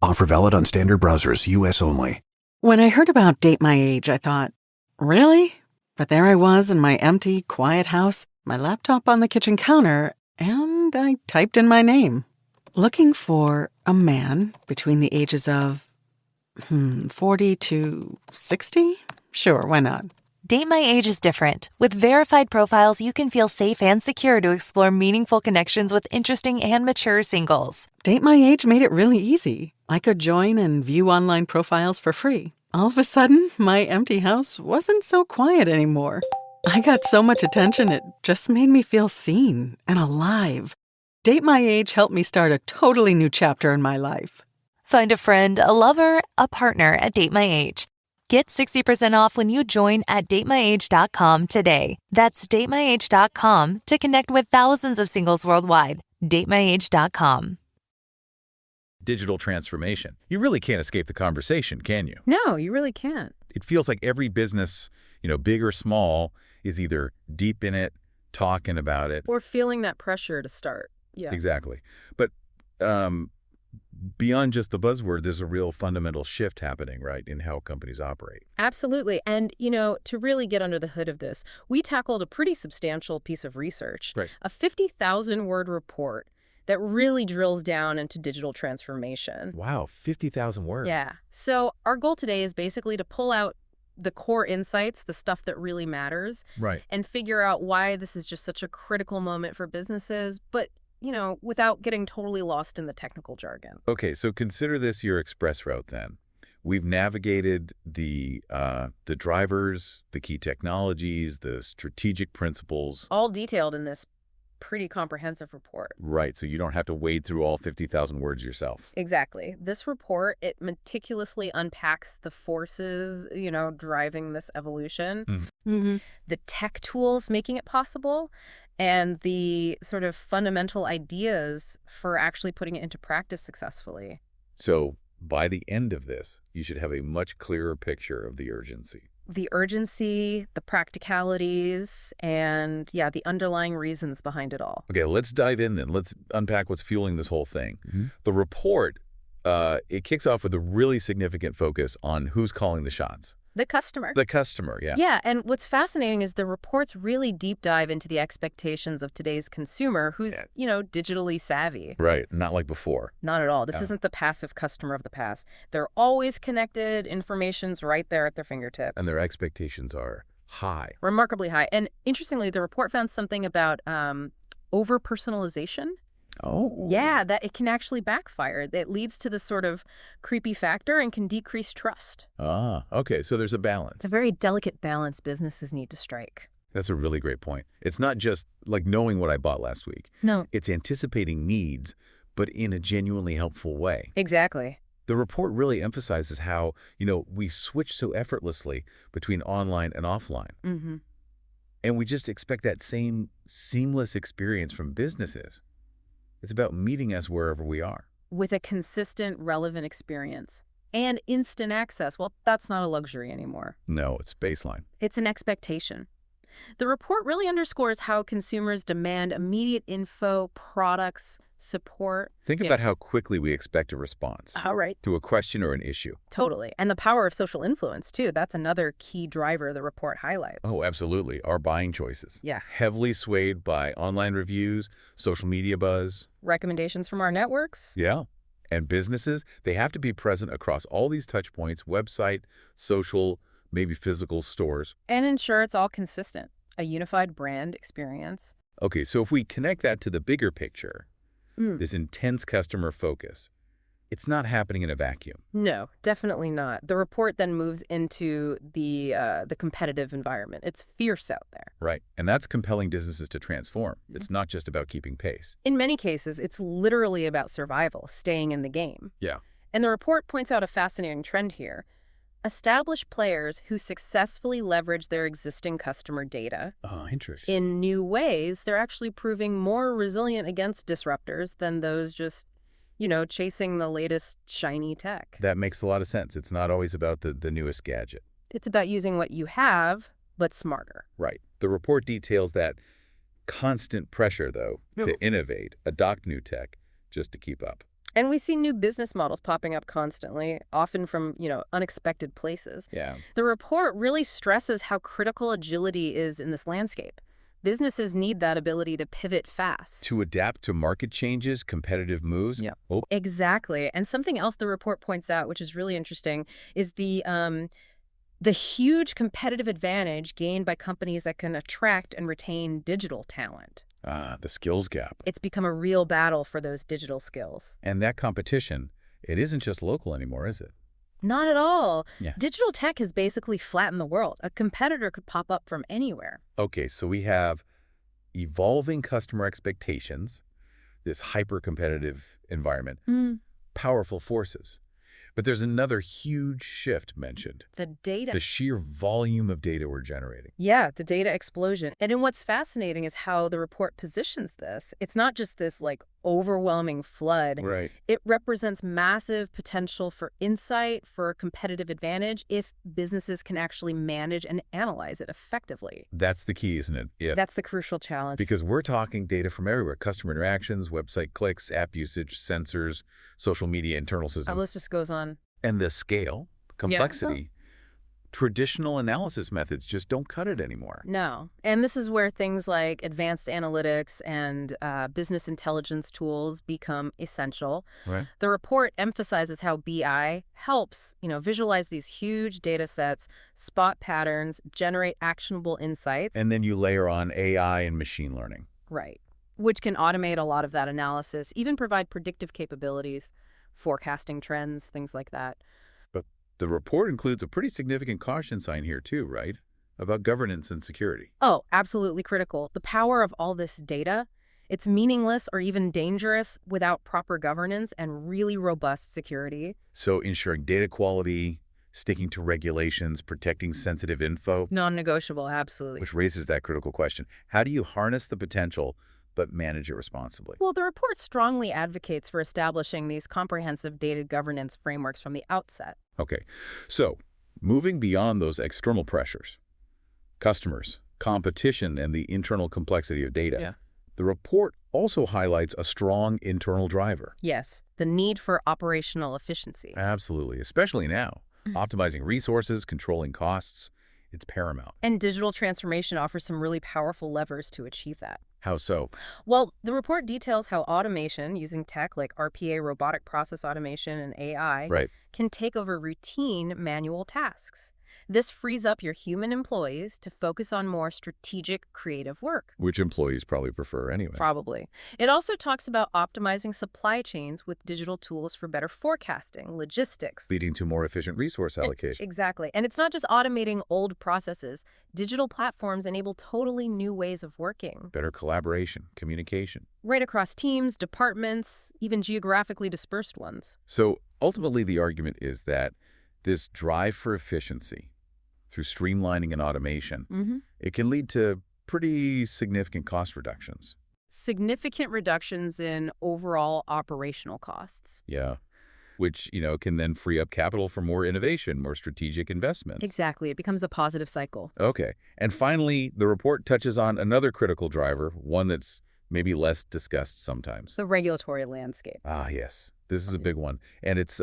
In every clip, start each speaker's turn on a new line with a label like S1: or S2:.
S1: Offer valid on standard browsers, U.S. only.
S2: When I heard about Date My Age, I thought, really? But there I was in my empty, quiet house, my laptop on the kitchen counter, and I typed in my name. Looking for a man between the ages of 40 to 60? Sure, why not?
S3: Date My Age is different. With verified profiles, you can feel safe and secure to explore meaningful connections with interesting and mature singles.
S2: Date My Age made it really easy. I could join and view online profiles for free. All of a sudden, my empty house wasn't so quiet anymore. I got so much attention, it just made me feel seen and alive. Date My Age helped me start a totally new chapter in my life.
S3: Find a friend, a lover, a partner at Date My Age. Get 60% off when you join at datemyage.com today. That's datemyage.com to connect with thousands of singles worldwide. datemyage.com.
S4: Digital transformation. You really can't escape the conversation, can you?
S5: No, you really can't.
S4: It feels like every business, big or small, is either deep in it, talking about it.
S5: Or feeling that pressure to start. Yeah.
S4: Exactly. But beyond just the buzzword, there's a real fundamental shift happening, right, in how companies operate.
S5: Absolutely. And, to really get under the hood of this, we tackled a pretty substantial piece of research,
S4: right.
S5: A 50,000-word report that really drills down into digital transformation.
S4: Wow, 50,000 words.
S5: Yeah. So our goal today is basically to pull out the core insights, the stuff that really matters,
S4: right,
S5: and figure out why this is just such a critical moment for businesses, but without getting totally lost in the technical jargon.
S4: Okay, so consider this your express route then. We've navigated the drivers, the key technologies, the strategic principles.
S5: All detailed in this pretty comprehensive report.
S4: Right, so you don't have to wade through all 50,000 words yourself.
S5: Exactly. This report, it meticulously unpacks the forces, driving this evolution, the tech tools making it possible, and the sort of fundamental ideas for actually putting it into practice successfully.
S4: So by the end of this, you should have a much clearer picture of the urgency.
S5: The urgency, the practicalities, and the underlying reasons behind it all.
S4: Okay, let's dive in then. Let's unpack what's fueling this whole thing. The report, it kicks off with a really significant focus on who's calling the shots.
S5: The customer.
S4: The customer, yeah.
S5: Yeah, and what's fascinating is the reports really deep dive into the expectations of today's consumer who's, digitally savvy.
S4: Right, not like before.
S5: Not at all. This isn't the passive customer of the past. They're always connected. Information's right there at their fingertips.
S4: And their expectations are high.
S5: Remarkably high. And interestingly, the report found something about over-personalization.
S4: Oh.
S5: Yeah, that it can actually backfire. That leads to this sort of creepy factor and can decrease trust.
S4: Ah, okay, so there's a balance.
S5: It's a very delicate balance businesses need to strike.
S4: That's a really great point. It's not just like knowing what I bought last week.
S5: No.
S4: It's anticipating needs, but in a genuinely helpful way.
S5: Exactly.
S4: The report really emphasizes how, we switch so effortlessly between online and offline. And we just expect that same seamless experience from businesses. It's about meeting us wherever we are.
S5: With a consistent, relevant experience. And instant access. Well, that's not a luxury anymore.
S4: No, it's baseline.
S5: It's an expectation. The report really underscores how consumers demand immediate info, products, support.
S4: Think about how quickly we expect a response.
S5: All right.
S4: To a question or an issue.
S5: Totally. And the power of social influence, too. That's another key driver the report highlights.
S4: Oh, absolutely. Our buying choices.
S5: Yeah.
S4: Heavily swayed by online reviews, social media buzz.
S5: Recommendations from our networks.
S4: Yeah. And businesses, they have to be present across all these touch points, website, social, maybe physical stores.
S5: And ensure it's all consistent. A unified brand experience.
S4: Okay, so if we connect that to the bigger picture, this intense customer focus, it's not happening in a vacuum.
S5: No, definitely not. The report then moves into the competitive environment. It's fierce out there.
S4: Right, and that's compelling businesses to transform. It's not just about keeping pace.
S5: In many cases, it's literally about survival, staying in the game.
S4: Yeah.
S5: And the report points out a fascinating trend here. Established players who successfully leverage their existing customer data in new ways, they're actually proving more resilient against disruptors than those just, chasing the latest shiny tech.
S4: That makes a lot of sense. It's not always about the newest gadget.
S5: It's about using what you have, but smarter.
S4: Right. The report details that constant pressure, though, to innovate, adopt new tech, just to keep up.
S5: And we see new business models popping up constantly, often from, unexpected places.
S4: Yeah.
S5: The report really stresses how critical agility is in this landscape. Businesses need that ability to pivot fast.
S4: To adapt to market changes, competitive moves.
S5: Yeah.
S4: Oh,
S5: Exactly. And something else the report points out, which is really interesting, is the huge competitive advantage gained by companies that can attract and retain digital talent.
S4: the skills gap.
S5: It's become a real battle for those digital skills.
S4: And that competition, it isn't just local anymore, is it?
S5: Not at all.
S4: Yeah.
S5: Digital tech has basically flattened the world. A competitor could pop up from anywhere.
S4: Okay, so we have evolving customer expectations, this hyper-competitive environment, powerful forces. But there's another huge shift mentioned,
S5: The data.
S4: the sheer volume of data we're generating.
S5: Yeah, the data explosion. And then what's fascinating is how the report positions this. It's not just this overwhelming flood.
S4: Right.
S5: It represents massive potential for insight, for competitive advantage, if businesses can actually manage and analyze it effectively.
S4: That's the key, isn't it? If.
S5: That's the crucial challenge.
S4: Because we're talking data from everywhere. Customer interactions, website clicks, app usage, sensors, social media, internal systems.
S5: Our list just goes on.
S4: And the scale, complexity, traditional analysis methods just don't cut it anymore.
S5: No. And this is where things like advanced analytics and business intelligence tools become essential.
S4: Right.
S5: The report emphasizes how BI helps, visualize these huge data sets, spot patterns, generate actionable insights.
S4: And then you layer on AI and machine learning.
S5: Right. Which can automate a lot of that analysis, even provide predictive capabilities, forecasting trends, things like that.
S4: But the report includes a pretty significant caution sign here too, right? About governance and security.
S5: Oh, absolutely critical. The power of all this data, it's meaningless or even dangerous without proper governance and really robust security.
S4: So ensuring data quality, sticking to regulations, protecting sensitive info.
S5: Non-negotiable, absolutely.
S4: Which raises that critical question. How do you harness the potential but manage it responsibly?
S5: Well, the report strongly advocates for establishing these comprehensive data governance frameworks from the outset.
S4: Okay, so moving beyond those external pressures, customers, competition, and the internal complexity of data, the report also highlights a strong internal driver.
S5: Yes, the need for operational efficiency.
S4: Absolutely, especially now. Optimizing resources, controlling costs, it's paramount.
S5: And digital transformation offers some really powerful levers to achieve that.
S4: How so?
S5: Well, the report details how automation using tech like RPA, robotic process automation, and AI can take over routine manual tasks. This frees up your human employees to focus on more strategic, creative work.
S4: Which employees probably prefer anyway.
S5: Probably. It also talks about optimizing supply chains with digital tools for better forecasting, logistics.
S4: Leading to more efficient resource allocation.
S5: Exactly. And it's not just automating old processes. Digital platforms enable totally new ways of working.
S4: Better collaboration, communication.
S5: Right across teams, departments, even geographically dispersed ones.
S4: So ultimately the argument is that this drive for efficiency through streamlining and automation, it can lead to pretty significant cost reductions.
S5: Significant reductions in overall operational costs.
S4: Yeah, which, can then free up capital for more innovation, more strategic investments.
S5: Exactly. It becomes a positive cycle.
S4: Okay. And finally, the report touches on another critical driver, one that's maybe less discussed sometimes.
S5: The regulatory landscape.
S4: Ah, yes. This is a big one. And it's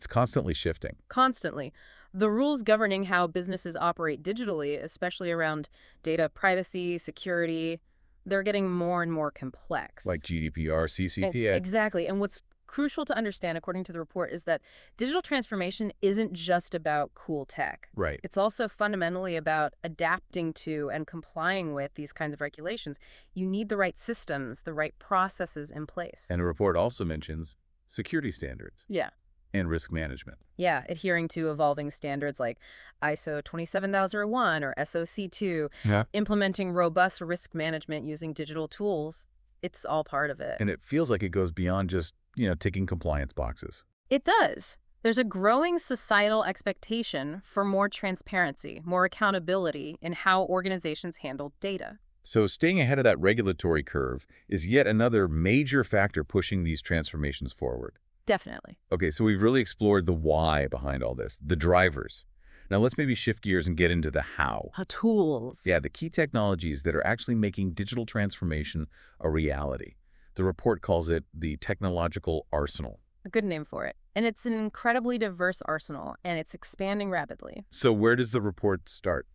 S4: constantly shifting.
S5: Constantly. The rules governing how businesses operate digitally, especially around data privacy, security, they're getting more and more complex.
S4: Like GDPR, CCPA.
S5: Exactly. And what's crucial to understand, according to the report, is that digital transformation isn't just about cool tech.
S4: Right.
S5: It's also fundamentally about adapting to and complying with these kinds of regulations. You need the right systems, the right processes in place.
S4: And the report also mentions security standards.
S5: Yeah.
S4: And risk management.
S5: Yeah, adhering to evolving standards like ISO 27001 or SOC2, implementing robust risk management using digital tools. It's all part of it.
S4: And it feels like it goes beyond just, ticking compliance boxes.
S5: It does. There's a growing societal expectation for more transparency, more accountability in how organizations handle data.
S4: So staying ahead of that regulatory curve is yet another major factor pushing these transformations forward.
S5: Definitely.
S4: Okay, so we've really explored the why behind all this, the drivers. Now let's maybe shift gears and get into the how.
S5: Tools.
S4: Yeah, the key technologies that are actually making digital transformation a reality. The report calls it the technological arsenal.
S5: a good name for it. And it's an incredibly diverse arsenal, and it's expanding rapidly.
S4: So where does the report start?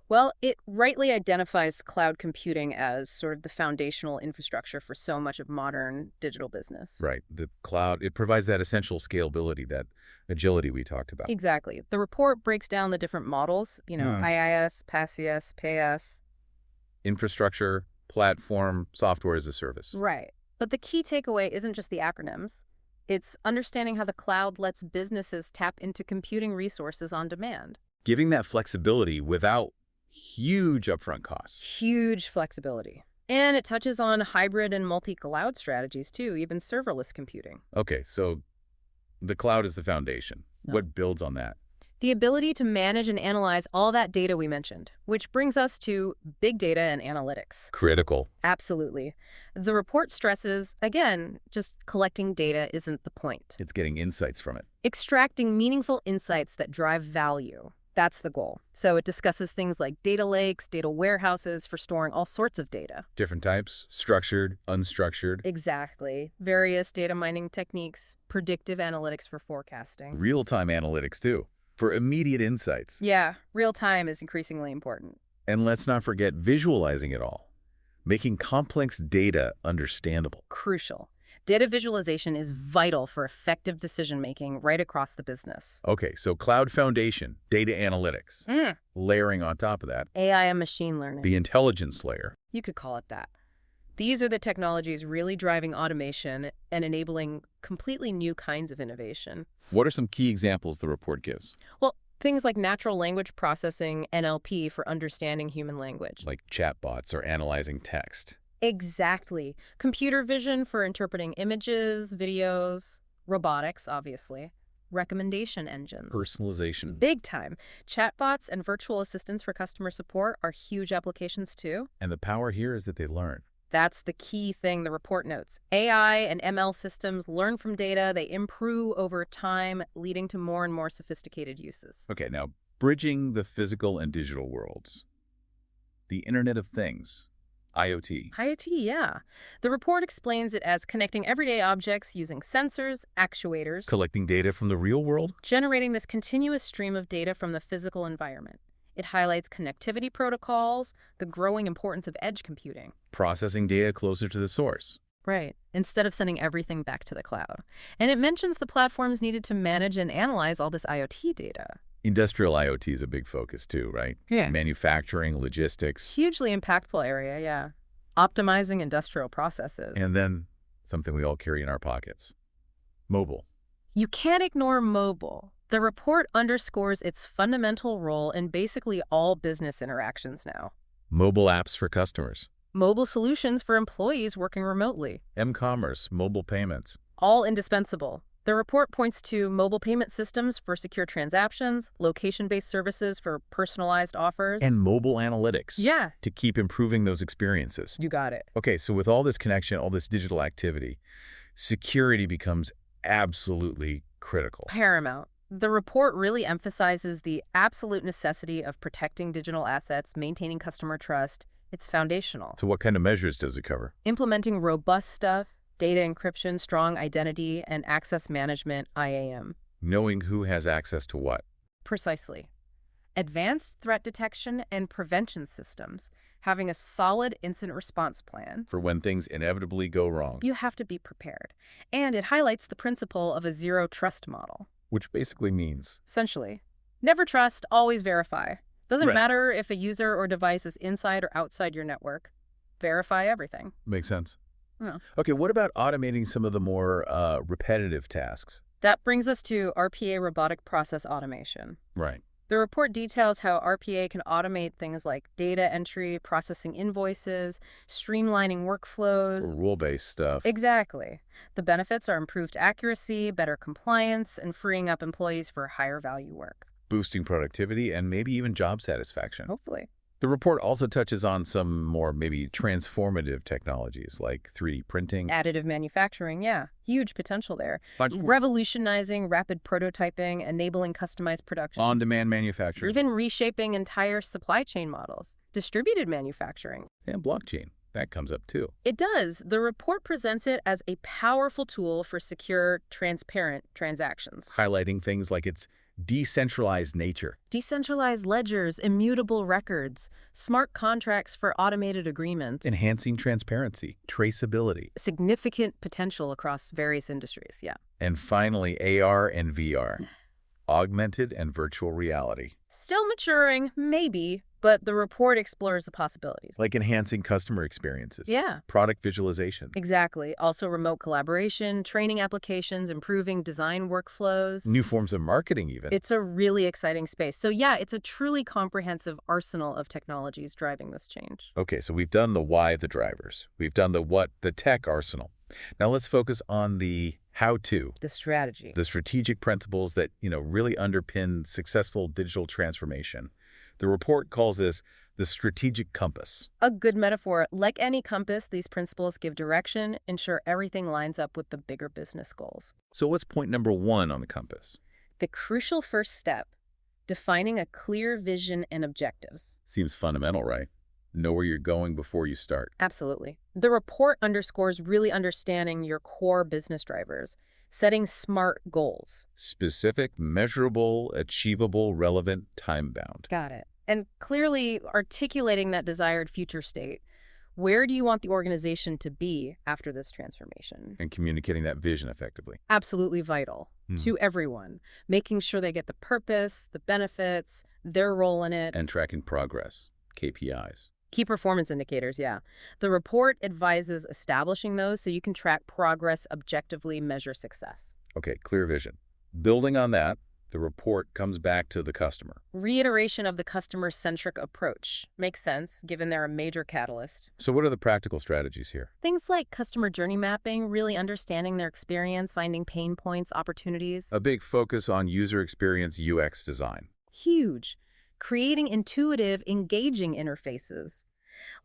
S5: Well, it rightly identifies cloud computing as sort of the foundational infrastructure for so much of modern digital business.
S4: Right. The cloud, it provides that essential scalability, that agility we talked about.
S5: Exactly. The report breaks down the different models, IIS, PaaS, PaaS.
S4: Infrastructure, platform, software as a service.
S5: Right. But the key takeaway isn't just the acronyms. It's understanding how the cloud lets businesses tap into computing resources on demand.
S4: Giving that flexibility without huge upfront costs.
S5: Huge flexibility. And it touches on hybrid and multi-cloud strategies too, even serverless computing.
S4: Okay, so the cloud is the foundation.
S5: No.
S4: What builds on that?
S5: The ability to manage and analyze all that data we mentioned, which brings us to big data and analytics.
S4: Critical.
S5: Absolutely. The report stresses, again, just collecting data isn't the point.
S4: It's getting insights from it.
S5: Extracting meaningful insights that drive value. That's the goal. So it discusses things like data lakes, data warehouses for storing all sorts of data.
S4: Different types, structured, unstructured.
S5: Exactly. Various data mining techniques, predictive analytics for forecasting.
S4: Real-time analytics, too, for immediate insights.
S5: Yeah, real time is increasingly important.
S4: And let's not forget visualizing it all, making complex data understandable.
S5: Crucial. Data visualization is vital for effective decision-making right across the business.
S4: Okay, so cloud foundation, data analytics, layering on top of that,
S5: AI and machine learning.
S4: the intelligence layer.
S5: You could call it that. These are the technologies really driving automation and enabling completely new kinds of innovation.
S4: What are some key examples the report gives?
S5: Well, things like natural language processing, NLP, for understanding human language.
S4: Like chatbots or analyzing text.
S5: Exactly. Computer vision for interpreting images, videos, robotics, obviously. Recommendation engines.
S4: Personalization.
S5: Big time. Chatbots and virtual assistants for customer support are huge applications too.
S4: And the power here is that they learn.
S5: That's the key thing the report notes. AI and ML systems learn from data, they improve over time, leading to more and more sophisticated uses.
S4: Okay, now bridging the physical and digital worlds. The Internet of Things. IoT.
S5: IoT, yeah. The report explains it as connecting everyday objects using sensors, actuators,
S4: Collecting data from the real world?
S5: generating this continuous stream of data from the physical environment. It highlights connectivity protocols, the growing importance of edge computing.
S4: Processing data closer to the source.
S5: Right, instead of sending everything back to the cloud. And it mentions the platforms needed to manage and analyze all this IoT data.
S4: Industrial IoT is a big focus too, right?
S5: Yeah.
S4: Manufacturing, logistics.
S5: Hugely impactful area, yeah. Optimizing industrial processes.
S4: And then something we all carry in our pockets. Mobile.
S5: You can't ignore mobile. The report underscores its fundamental role in basically all business interactions now.
S4: Mobile apps for customers.
S5: Mobile solutions for employees working remotely.
S4: M-commerce, mobile payments.
S5: All indispensable. The report points to mobile payment systems for secure transactions, location-based services for personalized offers.
S4: And mobile analytics.
S5: Yeah.
S4: To keep improving those experiences.
S5: You got it.
S4: Okay, so with all this connection, all this digital activity, security becomes absolutely critical.
S5: Paramount. The report really emphasizes the absolute necessity of protecting digital assets, maintaining customer trust. It's foundational.
S4: So what kind of measures does it cover?
S5: Implementing robust stuff, data encryption, strong identity, and access management, IAM.
S4: Knowing who has access to what.
S5: Precisely. Advanced threat detection and prevention systems. Having a solid incident response plan.
S4: For when things inevitably go wrong.
S5: You have to be prepared. And it highlights the principle of a zero trust model.
S4: Which basically means?
S5: Essentially, never trust, always verify. Doesn't
S4: Right.
S5: matter if a user or device is inside or outside your network. Verify everything.
S4: Makes sense.
S5: Yeah.
S4: Okay, what about automating some of the more repetitive tasks?
S5: That brings us to RPA, robotic process automation.
S4: Right.
S5: The report details how RPA can automate things like data entry, processing invoices, streamlining workflows.
S4: Rule-based stuff.
S5: Exactly. The benefits are improved accuracy, better compliance, and freeing up employees for higher value work.
S4: Boosting productivity and maybe even job satisfaction.
S5: Hopefully.
S4: The report also touches on some more maybe transformative technologies like 3D printing.
S5: Additive manufacturing, yeah. Huge potential there.
S4: But-
S5: Revolutionizing rapid prototyping, enabling customized production.
S4: On-demand manufacturing.
S5: Even reshaping entire supply chain models. Distributed manufacturing.
S4: And blockchain. That comes up too.
S5: It does. The report presents it as a powerful tool for secure, transparent transactions.
S4: Highlighting things like its decentralized nature.
S5: Decentralized ledgers, immutable records, smart contracts for automated agreements.
S4: Enhancing transparency, traceability.
S5: Significant potential across various industries, yeah.
S4: And finally, AR and VR. Augmented and virtual reality.
S5: Still maturing, maybe, but the report explores the possibilities.
S4: Like enhancing customer experiences.
S5: Yeah.
S4: Product visualization.
S5: Exactly. Also remote collaboration, training applications, improving design workflows.
S4: New forms of marketing even.
S5: It's a really exciting space. So yeah, it's a truly comprehensive arsenal of technologies driving this change.
S4: Okay, so we've done the why, the drivers. We've done the what, the tech arsenal. Now let's focus on the how-to.
S5: The strategy.
S4: The strategic principles that, really underpin successful digital transformation. The report calls this the strategic compass.
S5: A good metaphor. Like any compass, these principles give direction, ensure everything lines up with the bigger business goals.
S4: So what's point number 1 on the compass?
S5: The crucial first step, defining a clear vision and objectives.
S4: Seems fundamental, right? Know where you're going before you start.
S5: Absolutely. The report underscores really understanding your core business drivers, setting SMART goals.
S4: Specific, measurable, achievable, relevant, time-bound.
S5: Got it. And clearly articulating that desired future state. Where do you want the organization to be after this transformation?
S4: And communicating that vision effectively.
S5: Absolutely vital to everyone, making sure they get the purpose, the benefits, their role in it.
S4: And tracking progress, KPIs.
S5: Key performance indicators, yeah. The report advises establishing those so you can track progress, objectively measure success.
S4: Okay, clear vision. Building on that, the report comes back to the customer.
S5: Reiteration of the customer-centric approach. Makes sense, given they're a major catalyst.
S4: So what are the practical strategies here?
S5: Things like customer journey mapping, really understanding their experience, finding pain points, opportunities.
S4: A big focus on user experience UX design.
S5: Huge. Creating intuitive, engaging interfaces.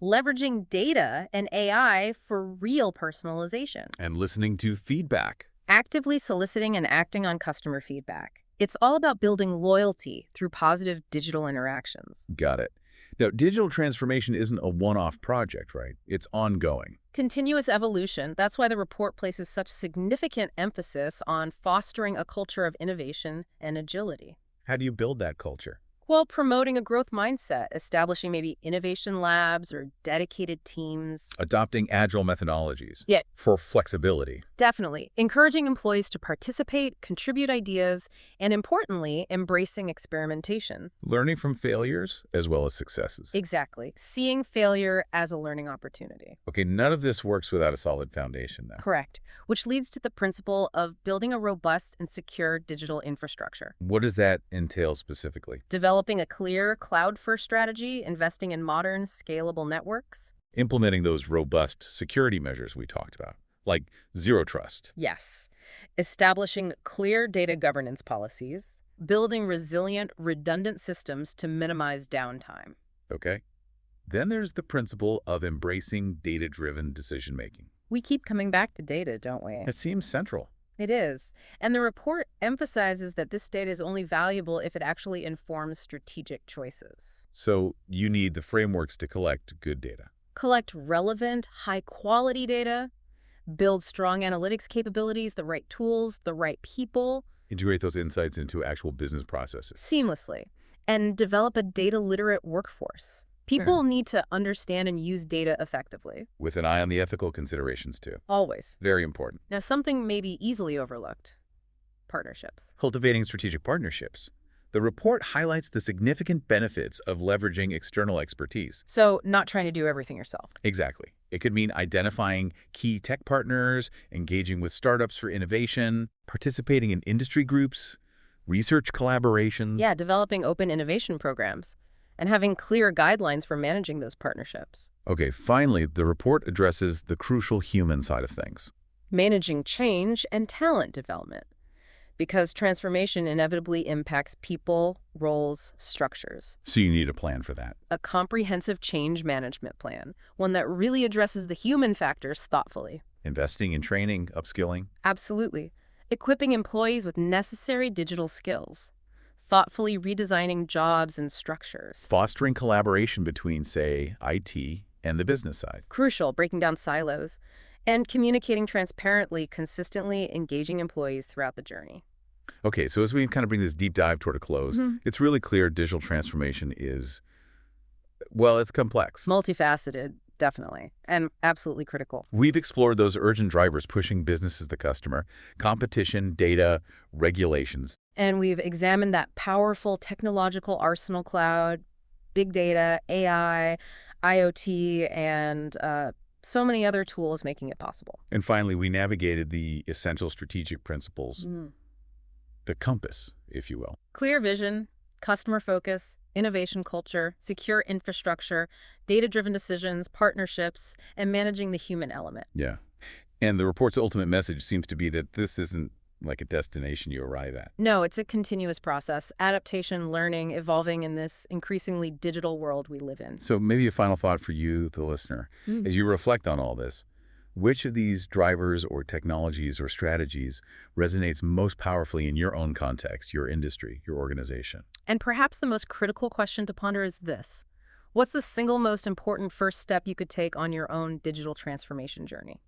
S5: Leveraging data and AI for real personalization.
S4: And listening to feedback.
S5: Actively soliciting and acting on customer feedback. It's all about building loyalty through positive digital interactions.
S4: Got it. Now, digital transformation isn't a one-off project, right? It's ongoing.
S5: Continuous evolution. That's why the report places such significant emphasis on fostering a culture of innovation and agility.
S4: How do you build that culture?
S5: Well, promoting a growth mindset, establishing maybe innovation labs or dedicated teams.
S4: Adopting agile methodologies.
S5: Yeah.
S4: For flexibility.
S5: Definitely. Encouraging employees to participate, contribute ideas, and importantly, embracing experimentation.
S4: Learning from failures as well as successes.
S5: Exactly. Seeing failure as a learning opportunity.
S4: Okay, none of this works without a solid foundation, though.
S5: Correct. Which leads to the principle of building a robust and secure digital infrastructure.
S4: What does that entail specifically?
S5: Developing a clear cloud-first strategy, investing in modern, scalable networks.
S4: Implementing those robust security measures we talked about, like zero trust.
S5: Yes. Establishing clear data governance policies. Building resilient, redundant systems to minimize downtime.
S4: Okay. Then there's the principle of embracing data-driven decision-making.
S5: We keep coming back to data, don't we?
S4: It seems central.
S5: It is. And the report emphasizes that this data is only valuable if it actually informs strategic choices.
S4: So you need the frameworks to collect good data.
S5: Collect relevant, high-quality data, build strong analytics capabilities, the right tools, the right people.
S4: Integrate those insights into actual business processes.
S5: Seamlessly. And develop a data-literate workforce. People need to understand and use data effectively.
S4: With an eye on the ethical considerations, too.
S5: Always.
S4: Very important.
S5: Now, something may be easily overlooked. Partnerships.
S4: Cultivating strategic partnerships. The report highlights the significant benefits of leveraging external expertise.
S5: So, not trying to do everything yourself.
S4: Exactly. It could mean identifying key tech partners, engaging with startups for innovation, participating in industry groups, research collaborations.
S5: Yeah, developing open innovation programs. And having clear guidelines for managing those partnerships.
S4: Okay, finally, the report addresses the crucial human side of things.
S5: Managing change and talent development. Because transformation inevitably impacts people, roles, structures.
S4: So you need a plan for that.
S5: A comprehensive change management plan. One that really addresses the human factors thoughtfully.
S4: Investing in training, upskilling.
S5: Absolutely. Equipping employees with necessary digital skills. Thoughtfully redesigning jobs and structures.
S4: Fostering collaboration between, say, IT and the business side.
S5: Crucial, breaking down silos and communicating transparently, consistently engaging employees throughout the journey.
S4: Okay, so as we kind of bring this deep dive toward a close, it's really clear digital transformation is, well, it's complex.
S5: Multifaceted, definitely, and absolutely critical.
S4: We've explored those urgent drivers pushing businesses to customer, competition, data, regulations.
S5: And we've examined that powerful technological arsenal cloud, big data, AI, IoT, and so many other tools making it possible.
S4: And finally, we navigated the essential strategic principles, the compass, if you will.
S5: Clear vision, customer focus, innovation culture, secure infrastructure, data-driven decisions, partnerships, and managing the human element.
S4: Yeah. And the report's ultimate message seems to be that this isn't like a destination you arrive at.
S5: No, it's a continuous process, adaptation, learning, evolving in this increasingly digital world we live in.
S4: So maybe a final thought for you, the listener, as you reflect on all this. Which of these drivers or technologies or strategies resonates most powerfully in your own context, your industry, your organization?
S5: And perhaps the most critical question to ponder is this. What's the single most important first step you could take on your own digital transformation journey?